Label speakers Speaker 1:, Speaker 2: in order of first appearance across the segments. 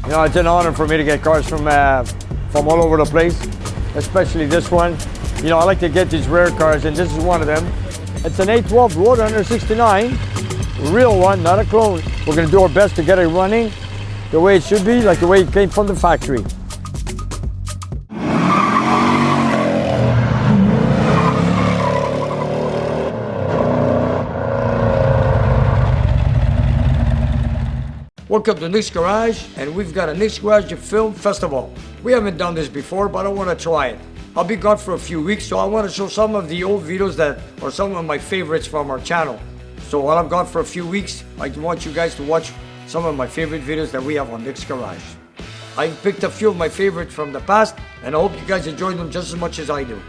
Speaker 1: You know, it's an honor for me to get cars from all over the place, especially this one. You know, I like to get these rare cars, and this is one of them. It's an A12 Road Runner 69, real one, not a clone. We're gonna do our best to get it running the way it should be, like the way it came from the factory. Welcome to Nick's Garage, and we've got a Nick's Garage Film Festival. We haven't done this before, but I want to try it. I'll be gone for a few weeks, so I want to show some of the old videos that are some of my favorites from our channel. So while I'm gone for a few weeks, I want you guys to watch some of my favorite videos that we have on Nick's Garage. I've picked a few of my favorites from the past, and I hope you guys enjoy them just as much as I do.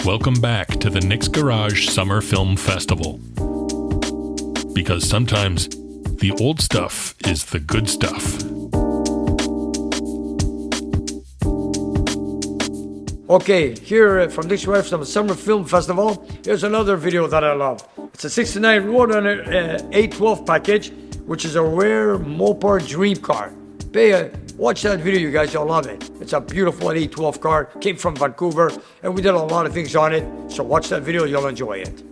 Speaker 2: Welcome back to the Nick's Garage Summer Film Festival. Because sometimes the old stuff is the good stuff.
Speaker 1: Okay, here from Nick's Garage from the Summer Film Festival, here's another video that I love. It's a 69 Road Runner A12 package, which is a rare Mopar dream car. Watch that video, you guys, you'll love it. It's a beautiful A12 car, came from Vancouver, and we did a lot of things on it. So watch that video, you'll enjoy it.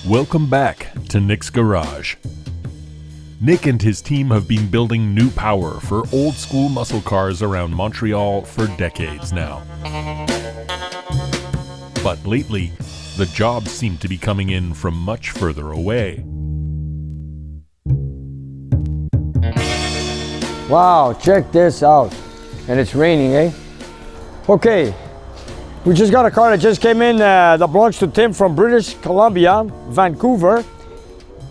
Speaker 2: Welcome back to Nick's Garage. Nick and his team have been building new power for old school muscle cars around Montreal for decades now. But lately, the jobs seem to be coming in from much further away.
Speaker 1: Wow, check this out. And it's raining, eh? Okay. We just got a car that just came in that belongs to Tim from British Columbia, Vancouver.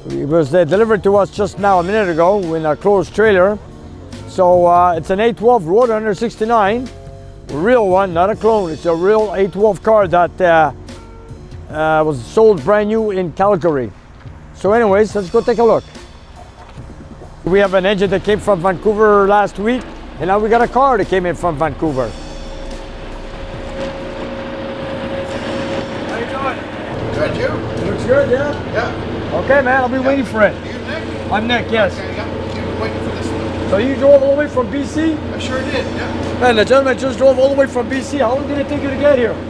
Speaker 1: It was delivered to us just now a minute ago in a closed trailer. So it's an A12 Road Runner 69, a real one, not a clone. It's a real A12 car that was sold brand new in Calgary. So anyways, let's go take a look. We have an engine that came from Vancouver last week, and now we got a car that came in from Vancouver.
Speaker 3: Good, you?
Speaker 1: Looks good, yeah?
Speaker 3: Yeah.
Speaker 1: Okay, man, I'll be waiting for it.
Speaker 3: You Nick?
Speaker 1: I'm Nick, yes.
Speaker 3: Okay, yeah. You've been waiting for this one.
Speaker 1: So you drove all the way from BC?
Speaker 3: I sure did, yeah.
Speaker 1: Man, the gentleman just drove all the way from BC. How long did it take you to get here?
Speaker 3: 5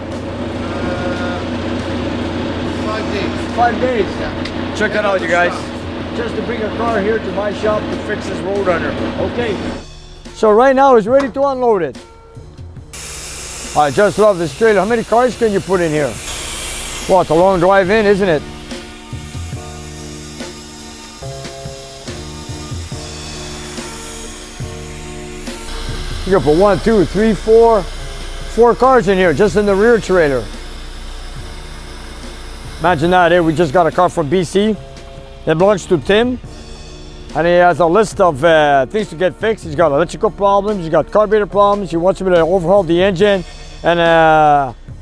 Speaker 3: days.
Speaker 1: 5 days.
Speaker 3: Yeah.
Speaker 1: Check that out, you guys. Just to bring a car here to my shop to fix this Road Runner. Okay. So right now it's ready to unload it. I just love this trailer. How many cars can you put in here? Well, it's a long drive in, isn't it? You can put 1, 2, 3, 4 cars in here, just in the rear trailer. Imagine that, we just got a car from BC that belongs to Tim, and he has a list of things to get fixed. He's got electrical problems, he's got carburetor problems, he wants me to overhaul the engine, and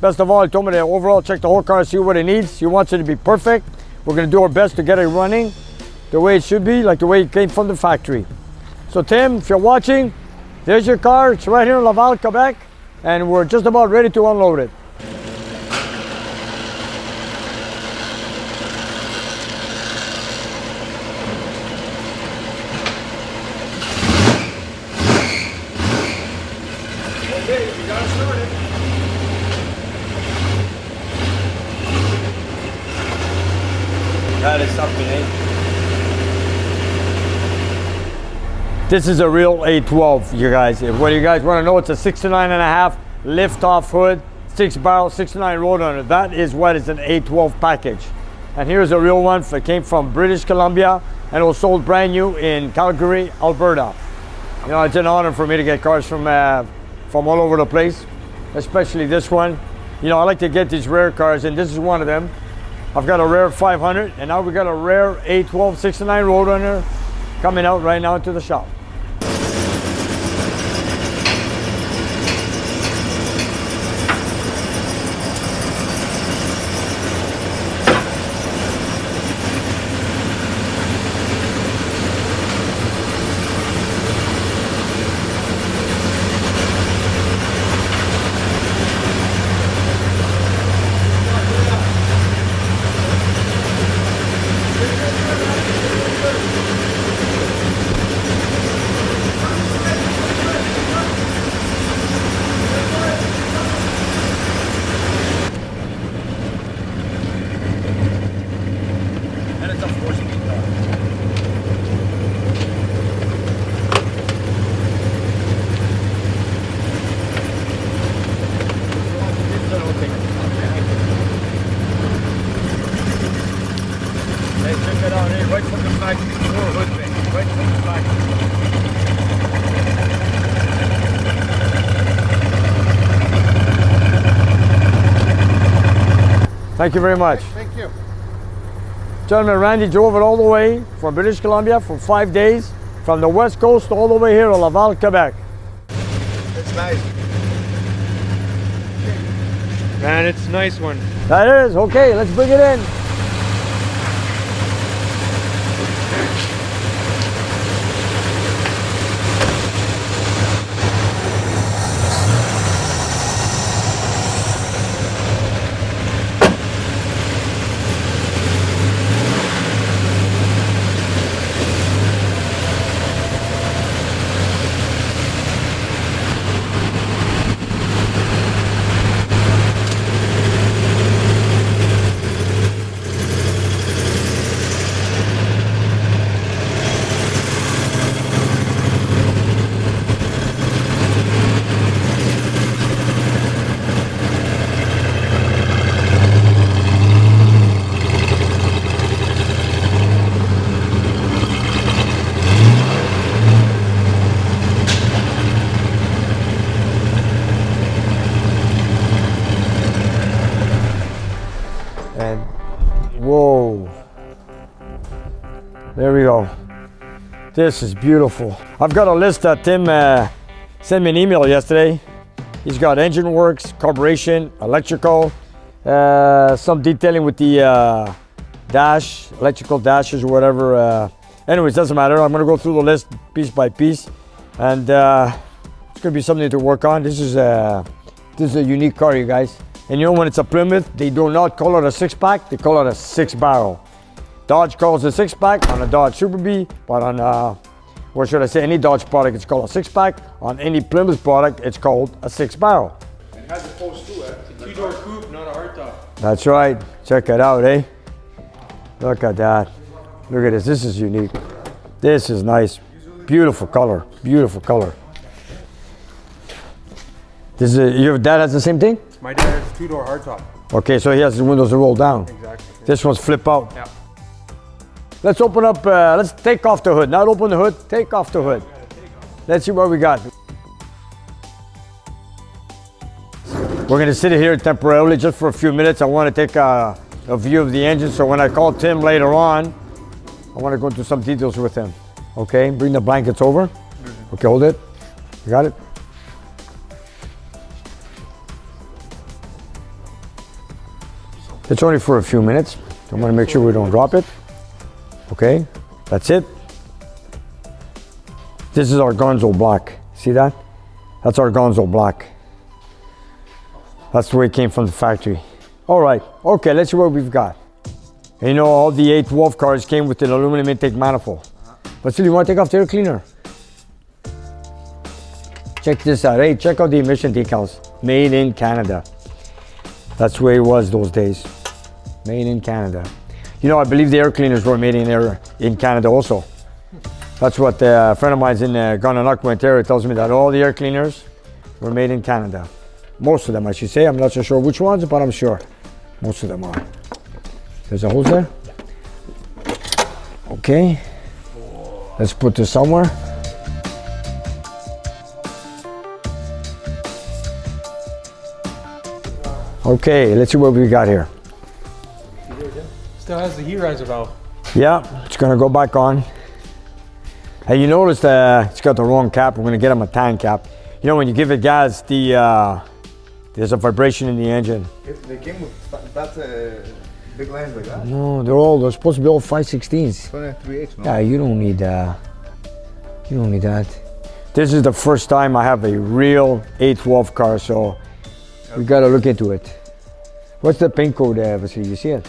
Speaker 1: best of all, he told me to overall check the whole car, see what it needs. He wants it to be perfect. We're gonna do our best to get it running the way it should be, like the way it came from the factory. So Tim, if you're watching, there's your car. It's right here in Laval, Quebec, and we're just about ready to unload it. Okay, we got it started. That is something, eh? This is a real A12, you guys. If what you guys want to know, it's a 69.5 lift-off hood, 6-barrel, 69 Road Runner. That is what is an A12 package. And here's a real one that came from British Columbia, and it was sold brand new in Calgary, Alberta. You know, it's an honor for me to get cars from all over the place, especially this one. You know, I like to get these rare cars, and this is one of them. I've got a rare 500, and now we got a rare A12 69 Road Runner. coming out right now into the shop. And it's a 4-speed car. Hey, check it out, hey, right from the back, door hood thing, right from the back. Thank you very much.
Speaker 3: Thank you.
Speaker 1: Gentlemen, Randy drove it all the way from British Columbia for 5 days, from the west coast all the way here to Laval, Quebec.
Speaker 3: It's nice.
Speaker 4: Man, it's a nice one.
Speaker 1: That is, okay, let's bring it in. And whoa, there we go. This is beautiful. I've got a list that Tim sent me an email yesterday. He's got engine works, carburation, electrical, some detailing with the dash, electrical dashes or whatever. Anyways, doesn't matter. I'm gonna go through the list piece by piece, and it's gonna be something to work on. This is a unique car, you guys. And you know, when it's a Plymouth, they do not call it a 6-pack, they call it a 6-barrel. Dodge calls it a 6-pack on a Dodge Super Bee, but on, what should I say, any Dodge product, it's called a 6-pack. On any Plymouth product, it's called a 6-barrel.
Speaker 3: It has a post too, eh?
Speaker 4: It's a two-door coupe, not a hardtop.
Speaker 1: That's right. Check it out, eh? Look at that. Look at this. This is unique. This is nice. Beautiful color. Beautiful color. This is your dad has the same thing?
Speaker 4: My dad has a two-door hardtop.
Speaker 1: Okay, so he has the windows to roll down.
Speaker 4: Exactly.
Speaker 1: This one's flip out.
Speaker 4: Yeah.
Speaker 1: Let's open up, let's take off the hood. Not open the hood, take off the hood. Let's see what we got. We're gonna sit here temporarily just for a few minutes. I wanna take a view of the engine, so when I call Tim later on, I wanna go into some details with him. Okay, bring the blankets over. Okay, hold it. You got it? It's only for a few minutes. I wanna make sure we don't drop it. Okay, that's it. This is our gonzo black. See that? That's our gonzo black. That's the way it came from the factory. All right, okay, let's see what we've got. And you know, all the A12 cars came with an aluminum intake manifold. But still, you want to take off the air cleaner? Check this out. Hey, check out the emission decals. Made in Canada. That's the way it was those days. Made in Canada. You know, I believe the air cleaners were made in Canada also. That's what a friend of mine's in Gananoque, Ontario tells me, that all the air cleaners were made in Canada. Most of them, I should say. I'm not so sure which ones, but I'm sure most of them are. There's a hose there. Okay. Let's put this somewhere. Okay, let's see what we got here.
Speaker 4: Still has the heat riser valve.
Speaker 1: Yeah, it's gonna go back on. Hey, you notice it's got the wrong cap. We're gonna get him a tan cap. You know, when you give it gas, there's a vibration in the engine.
Speaker 3: If they came with that big lines like that.
Speaker 1: No, they're supposed to be all 5/16s.
Speaker 3: 3/8, no?
Speaker 1: Yeah, you don't need you don't need that. This is the first time I have a real A12 car, so we gotta look into it. What's the pin code, Vasily? You see it?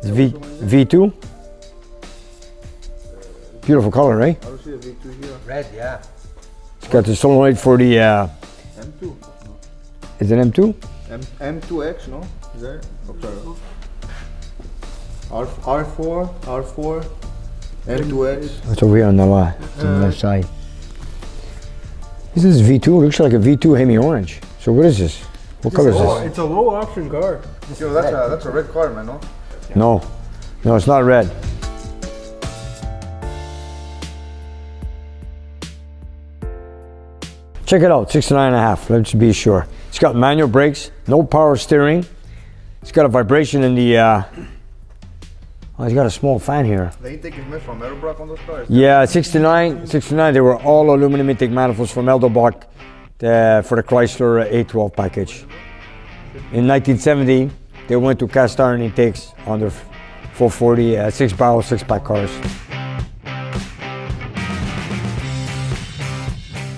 Speaker 1: It's V2. Beautiful color, right?
Speaker 3: I don't see a V2 here.
Speaker 4: Red, yeah.
Speaker 1: It's got the solenoid for the.
Speaker 3: M2.
Speaker 1: Is it M2?
Speaker 3: M2X, no? Is that it? Oh, sorry. R4, M2X.
Speaker 1: It's over here on the left side. This is V2. Looks like a V2 Hemi Orange. So what is this? What color is this?
Speaker 4: It's a low option car.
Speaker 3: Yo, that's a red car, man, no?
Speaker 1: No, it's not red. Check it out, 69.5, let's be sure. It's got manual brakes, no power steering. It's got a vibration in the, oh, it's got a small fan here.
Speaker 3: The intake is made from Meadowbrook on those cars?
Speaker 1: Yeah, 69, they were all aluminum intake manifolds from Edelbach for the Chrysler A12 package. In 1970, they went to cast iron intakes on their 440 6-barrel 6-pack cars.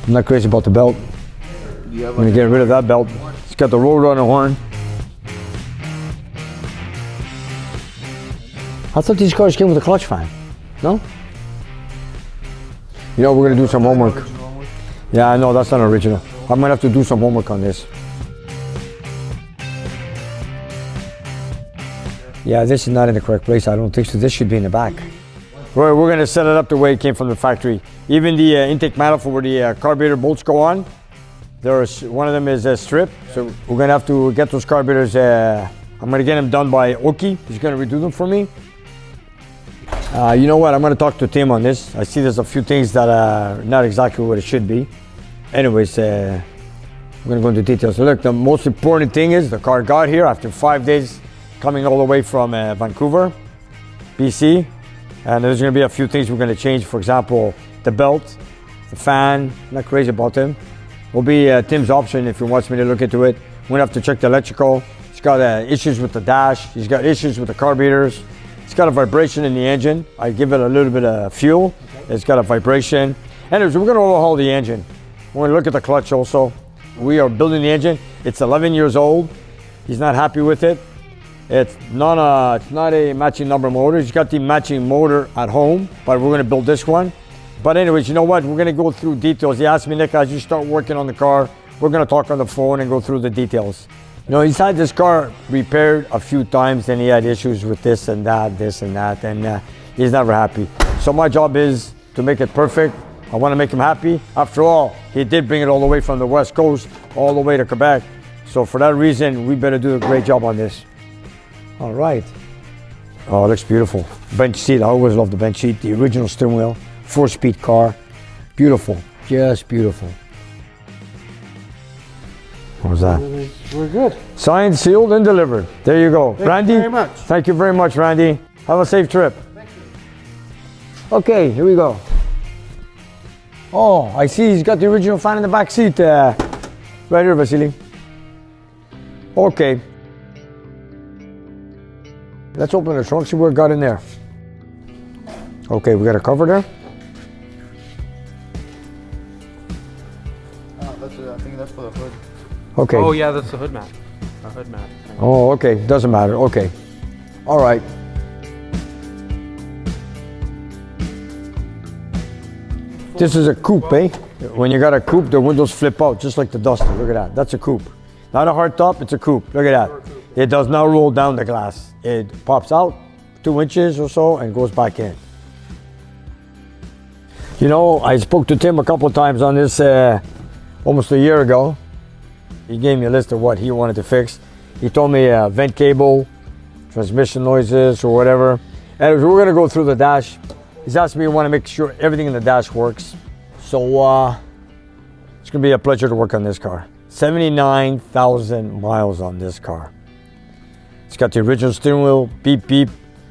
Speaker 1: I'm not crazy about the belt. I'm gonna get rid of that belt. It's got the Road Runner horn. I thought these cars came with a clutch fan. No? You know, we're gonna do some homework. Yeah, I know, that's not original. I'm gonna have to do some homework on this. Yeah, this is not in the correct place. I don't think so. This should be in the back. We're gonna set it up the way it came from the factory. Even the intake manifold where the carburetor bolts go on, one of them is a strip. So we're gonna have to get those carburetors. I'm gonna get them done by Oki. He's gonna redo them for me. You know what? I'm gonna talk to Tim on this. I see there's a few things that are not exactly what it should be. Anyways, we're gonna go into details. So look, the most important thing is the car got here after 5 days coming all the way from Vancouver, BC. And there's gonna be a few things we're gonna change. For example, the belt, the fan. I'm not crazy about them. Will be Tim's option if he wants me to look into it. We're gonna have to check the electrical. He's got issues with the dash. He's got issues with the carburetors. It's got a vibration in the engine. I give it a little bit of fuel. It's got a vibration. Anyways, we're gonna overhaul the engine. We're gonna look at the clutch also. We are building the engine. It's 11 years old. He's not happy with it. It's not a matching number motor. He's got the matching motor at home, but we're gonna build this one. But anyways, you know what? We're gonna go through details. He asked me, Nick, as you start working on the car, we're gonna talk on the phone and go through the details. You know, he's had this car repaired a few times and he had issues with this and that, and he's never happy. So my job is to make it perfect. I wanna make him happy. After all, he did bring it all the way from the West Coast, all the way to Quebec. So for that reason, we better do a great job on this. All right. Oh, it looks beautiful. Bench seat, I always love the bench seat. The original steering wheel, 4-speed car. Beautiful, just beautiful. What was that?
Speaker 4: We're good.
Speaker 1: Signed, sealed, and delivered. There you go.
Speaker 4: Thank
Speaker 1: Randy,
Speaker 4: you very much.
Speaker 1: Thank you very much, Randy. Have a safe trip.
Speaker 4: Thank you.
Speaker 1: Okay, here we go. Oh, I see he's got the original fan in the back seat. Right here, Vasily. Okay. Let's open the trunk, see what we got in there. Okay, we got a cover there.
Speaker 3: I think that's for the hood.
Speaker 1: Okay.
Speaker 4: Oh yeah, that's the hood mat. A hood mat.
Speaker 1: Oh, okay. Doesn't matter. Okay. All right. This is a coupe, eh? When you got a coupe, the windows flip out just like the Duster. Look at that. That's a coupe. Not a hard top, it's a coupe. Look at that. It does not roll down the glass. It pops out 2 inches or so and goes back in. You know, I spoke to Tim a couple of times on this almost a year ago. He gave me a list of what he wanted to fix. He told me vent cable, transmission noises or whatever. And we're gonna go through the dash. He's asked me to want to make sure everything in the dash works. So it's gonna be a pleasure to work on this car. 79,000 miles on this car. It's got the original steering wheel, beep beep.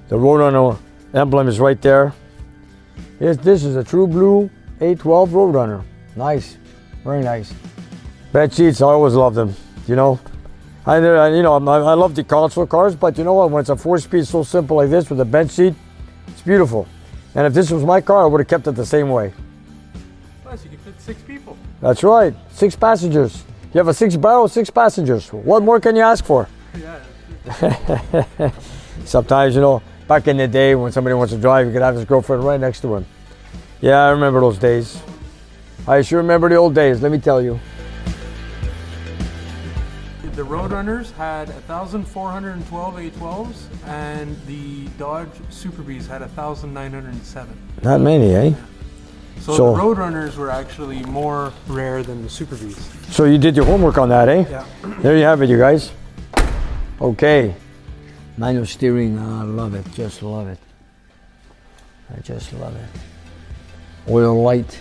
Speaker 1: The Road Runner emblem is right there. Yes, this is a true blue A12 Road Runner. Nice, very nice. Bed sheets, I always love them. You know, I love the console cars, but you know what? When it's a 4-speed so simple like this with a bench seat, it's beautiful. And if this was my car, I would have kept it the same way.
Speaker 4: Plus, you can fit 6 people.
Speaker 1: That's right, 6 passengers. You have a 6-barrel, 6 passengers. What more can you ask for?
Speaker 4: Yeah.
Speaker 1: Sometimes, you know, back in the day when somebody wants to drive, you could have his girlfriend right next to him. Yeah, I remember those days. I sure remember the old days, let me tell you.
Speaker 4: The Road Runners had 1,412 A12s, and the Dodge Super Bs had 1,907.
Speaker 1: Not many, eh?
Speaker 4: So
Speaker 1: So-
Speaker 4: the Road Runners were actually more rare than the Super Bs.
Speaker 1: So you did your homework on that, eh?
Speaker 4: Yeah.
Speaker 1: There you have it, you guys. Okay. Manual steering, I love it, just love it. I just love it. Oil light.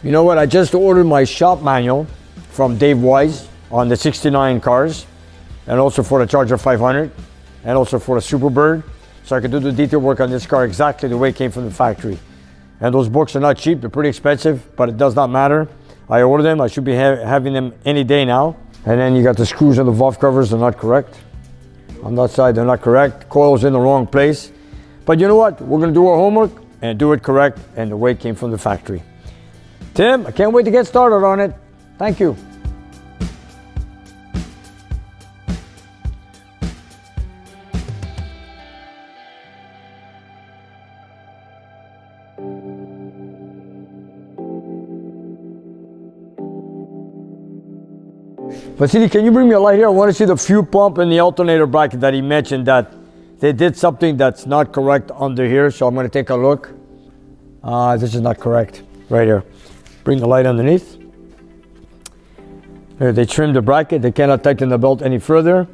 Speaker 1: You know what, I just ordered my shop manual from Dave Wise on the 69 cars, and also for the Charger 500, and also for the Superbird, so I could do the detail work on this car exactly the way it came from the factory. And those books are not cheap, they're pretty expensive, but it does not matter. I ordered them, I should be having them any day now. And then you got the screws on the valve covers, they're not correct. On that side, they're not correct. Coil's in the wrong place. But you know what? We're gonna do our homework and do it correct and the way it came from the factory. Tim, I can't wait to get started on it. Thank you. Vasily, can you bring me a light here? I want to see the fuel pump and the alternator bracket that he mentioned that they did something that's not correct under here. So I'm going to take a look. This is not correct. Right here. Bring the light underneath. There, they trimmed the bracket. They cannot tighten the belt any further.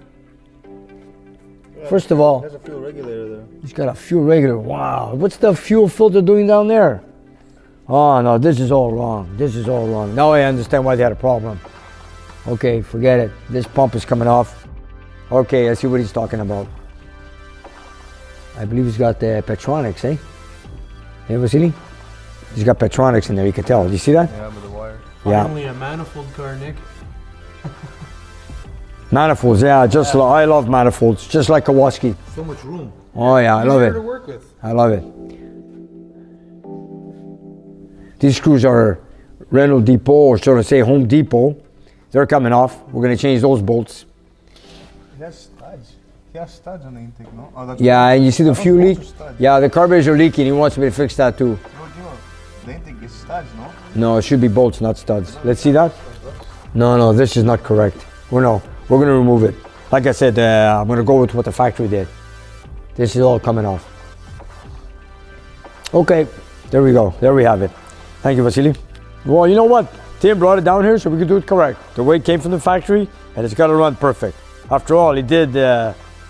Speaker 1: First of all,
Speaker 3: There's a fuel regulator there.
Speaker 1: he's got a fuel regulator. Wow. What's the fuel filter doing down there? Oh, no, this is all wrong. This is all wrong. Now I understand why they had a problem. Okay, forget it. This pump is coming off. Okay, I see what he's talking about. I believe he's got the Petronics, eh? Hey, Vasily? He's got Petronics in there, you can tell. Do you see that?
Speaker 3: Yeah, with the wire.
Speaker 1: Yeah.
Speaker 4: Finally, a manifold car, Nick.
Speaker 1: Manifolds, yeah, I love manifolds, just like Kawasaki.
Speaker 3: So much room.
Speaker 1: Oh yeah, I love
Speaker 4: Easier to
Speaker 1: it.
Speaker 4: work with.
Speaker 1: I love it. These screws are Renault Depot, or should I say Home Depot. They're coming off. We're gonna change those bolts.
Speaker 3: He has studs. He has studs on the intake, no? Oh, that's
Speaker 1: Yeah, and you see the
Speaker 3: Those
Speaker 1: fuel leak?
Speaker 3: bolts are studs.
Speaker 1: Yeah, the carburetors are leaking. He wants me to fix that too.
Speaker 3: No, the intake is studs, no?
Speaker 1: No, it should be bolts, not studs. Let's see that. No, this is not correct. We're gonna remove it. Like I said, I'm gonna go with what the factory did. This is all coming off. Okay, there we go. There we have it. Thank you, Vasily. Well, you know what? Tim brought it down here so we could do it correct. The way it came from the factory, and it's gotta run perfect. After all, he did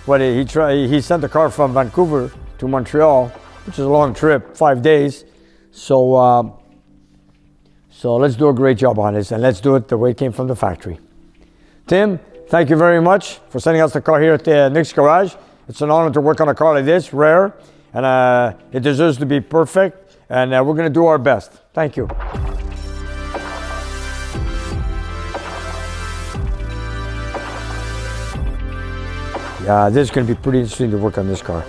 Speaker 1: what he tried. He sent the car from Vancouver to Montreal, which is a long trip, 5 days. So let's do a great job on this, and let's do it the way it came from the factory. Tim, thank you very much for sending us the car here at Nick's Garage. It's an honor to work on a car like this, rare, and it deserves to be perfect, and we're gonna do our best. Thank you. Yeah, this is gonna be pretty interesting to work on this car.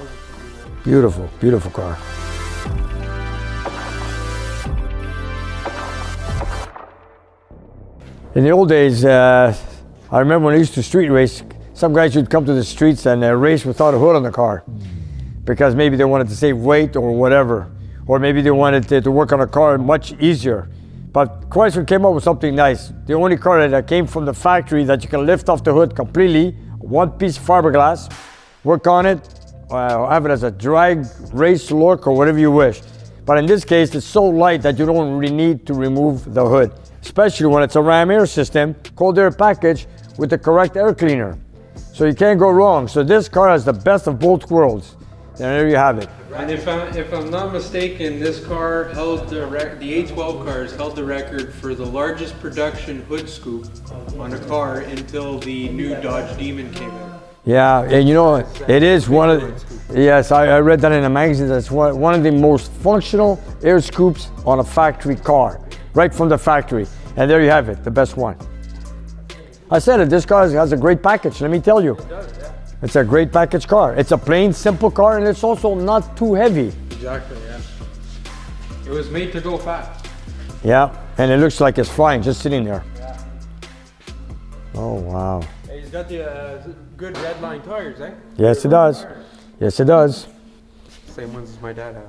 Speaker 1: Beautiful, beautiful car. In the old days, I remember when I used to street race, some guys would come to the streets and race without a hood on the car because maybe they wanted to save weight or whatever, or maybe they wanted to work on a car much easier. But Chrysler came up with something nice. The only car that came from the factory that you can lift off the hood completely, one piece of fiberglass, work on it, have it as a drag race look or whatever you wish. But in this case, it's so light that you don't really need to remove the hood, especially when it's a Ram air system, cold air package with the correct air cleaner. So you can't go wrong. So this car has the best of both worlds. And there you have it.
Speaker 4: And if I'm not mistaken, this car held the A12 cars held the record for the largest production hood scoop on a car until the new Dodge Demon came out.
Speaker 1: Yeah, and you know, it is one of the, yes, I read that in a magazine. That's one of the most functional air scoops on a factory car, right from the factory. And there you have it, the best one. I said it, this car has a great package, let me tell you. It's a great package car. It's a plain, simple car, and it's also not too heavy.
Speaker 4: Exactly, yeah. It was made to go fast.
Speaker 1: Yeah, and it looks like it's flying, just sitting there.
Speaker 4: Yeah.
Speaker 1: Oh, wow.
Speaker 4: Hey, he's got the good red line tires, eh?
Speaker 1: Yes, it does. Yes, it does.
Speaker 4: Same ones as my dad has.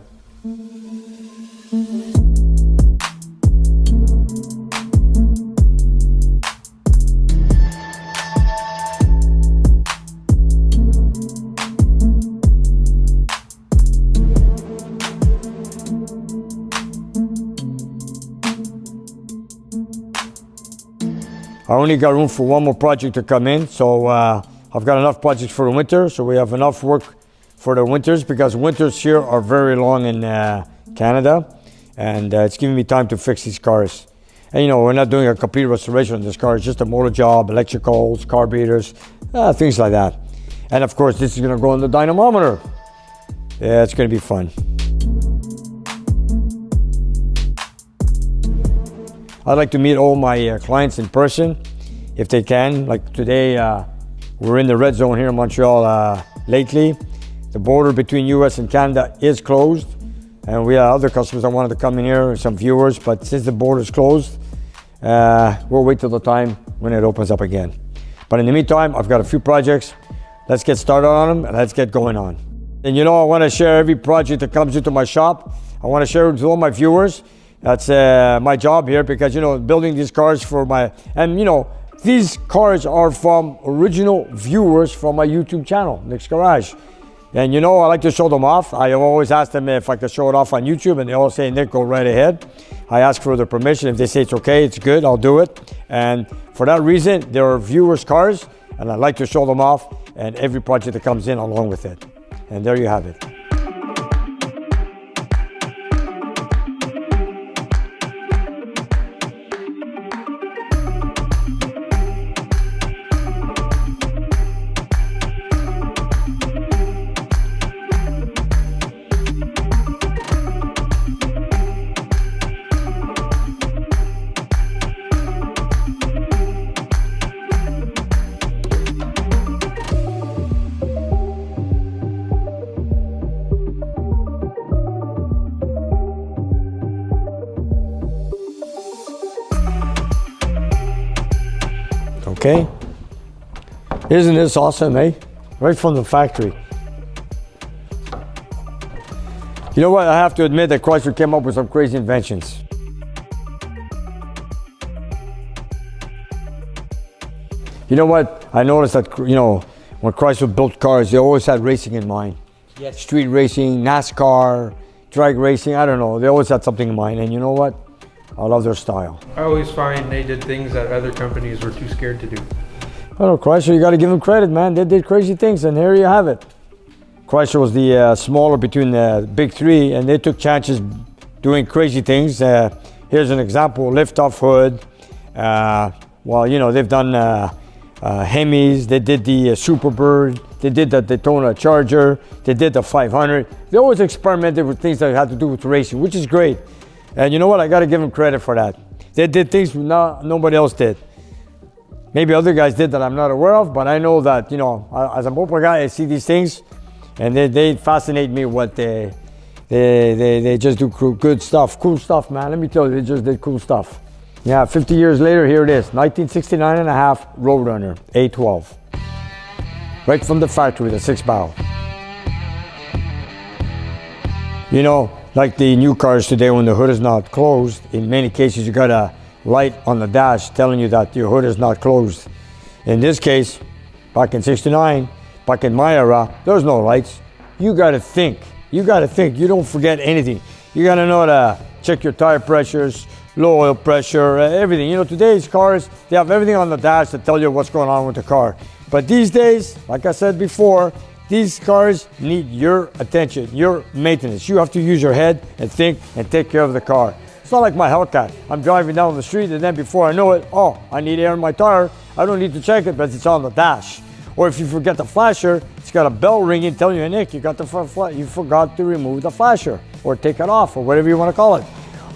Speaker 1: I only got room for one more project to come in, so I've got enough projects for the winter, so we have enough work for the winters, because winters here are very long in Canada, and it's giving me time to fix these cars. And you know, we're not doing a complete restoration on this car, it's just a motor job, electricals, carburetors, things like that. And of course, this is gonna go on the dynamometer. Yeah, it's gonna be fun. I'd like to meet all my clients in person, if they can. Like today, we're in the red zone here in Montreal lately. The border between US and Canada is closed, and we have other customers that wanted to come in here, some viewers, but since the border is closed, we'll wait till the time when it opens up again. But in the meantime, I've got a few projects. Let's get started on them, and let's get going on. And you know, I want to share every project that comes into my shop. I want to share it with all my viewers. That's my job here, because, you know, building these cars for and you know, these cars are from original viewers from my YouTube channel, Nick's Garage. And you know, I like to show them off. I always ask them if I could show it off on YouTube, and they all say, Nick, go right ahead. I ask for their permission. If they say it's okay, it's good, I'll do it. And for that reason, they're viewers' cars, and I like to show them off, and every project that comes in along with it. And there you have it. Okay, isn't this awesome, eh? Right from the factory. You know what, I have to admit that Chrysler came up with some crazy inventions. You know what, I noticed that, you know, when Chrysler built cars, they always had racing in mind. Yes. Street racing, NASCAR, drag racing, I don't know, they always had something in mind, and you know what? I love their style.
Speaker 4: I always find they did things that other companies were too scared to do.
Speaker 1: Well, Chrysler, you got to give them credit, man. They did crazy things, and here you have it. Chrysler was the smaller between the big three, and they took chances doing crazy things. Here's an example: lift-off hood. Well, you know, they've done Hemis. They did the Superbird. They did the Daytona Charger. They did the 500. They always experimented with things that had to do with racing, which is great. And you know what? I got to give them credit for that. They did things nobody else did. Maybe other guys did that I'm not aware of, but I know that, you know, as a motor guy, I see these things, and they fascinate me. What they just do good stuff, cool stuff, man. Let me tell you, they just did cool stuff. Yeah, 50 years later, here it is, 1969 and a half Road Runner, A12. Right from the factory, the 6-barrel. You know, like the new cars today, when the hood is not closed, in many cases you got a light on the dash telling you that your hood is not closed. In this case, back in 69, back in my era, there's no lights. You got to think. You got to think. You don't forget anything. You got to know how to check your tire pressures, low oil pressure, everything. You know, today's cars, they have everything on the dash to tell you what's going on with the car. But these days, like I said before, these cars need your attention, your maintenance. You have to use your head and think and take care of the car. It's not like my Hellcat. I'm driving down the street, and then before I know it, oh, I need air in my tire. I don't need to check it, but it's on the dash. Or if you forget the flasher, it's got a bell ringing telling you, Nick, you forgot to remove the flasher or take it off or whatever you want to call it.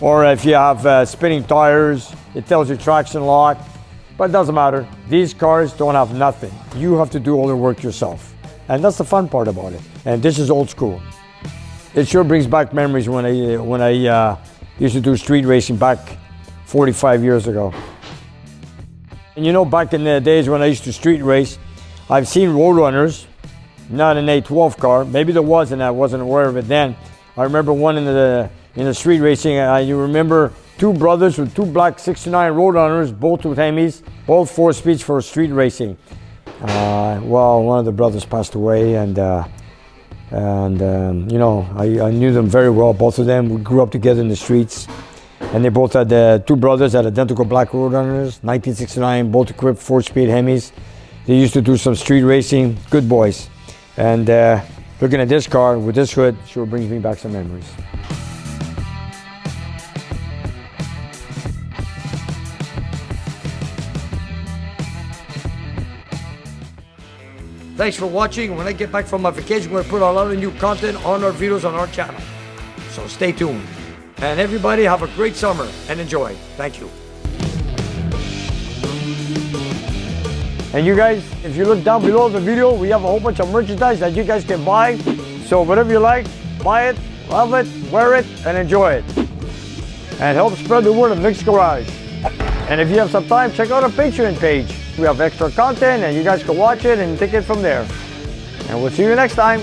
Speaker 1: Or if you have spinning tires, it tells you traction lock. But it doesn't matter. These cars don't have nothing. You have to do all the work yourself. And that's the fun part about it. And this is old school. It sure brings back memories when I used to do street racing back 45 years ago. And you know, back in the days when I used to street race, I've seen road runners, not an A12 car. Maybe there was, and I wasn't aware of it then. I remember one in the street racing. You remember two brothers with two black 69 road runners, both with Hemis, both 4-speeds for street racing. Well, one of the brothers passed away, and you know, I knew them very well. Both of them, we grew up together in the streets, and they both had two brothers had identical black road runners, 1969, both equipped 4-speed Hemis. They used to do some street racing. Good boys. And looking at this car with this hood sure brings me back some memories. Thanks for watching. When I get back from my vacation, we're going to put a lot of new content on our videos on our channel. So stay tuned. And everybody have a great summer and enjoy. Thank you. And you guys, if you look down below the video, we have a whole bunch of merchandise that you guys can buy. So whatever you like, buy it, love it, wear it, and enjoy it. And help spread the word of Nick's Garage. And if you have some time, check out our Patreon page. We have extra content and you guys can watch it and take it from there. And we'll see you next time.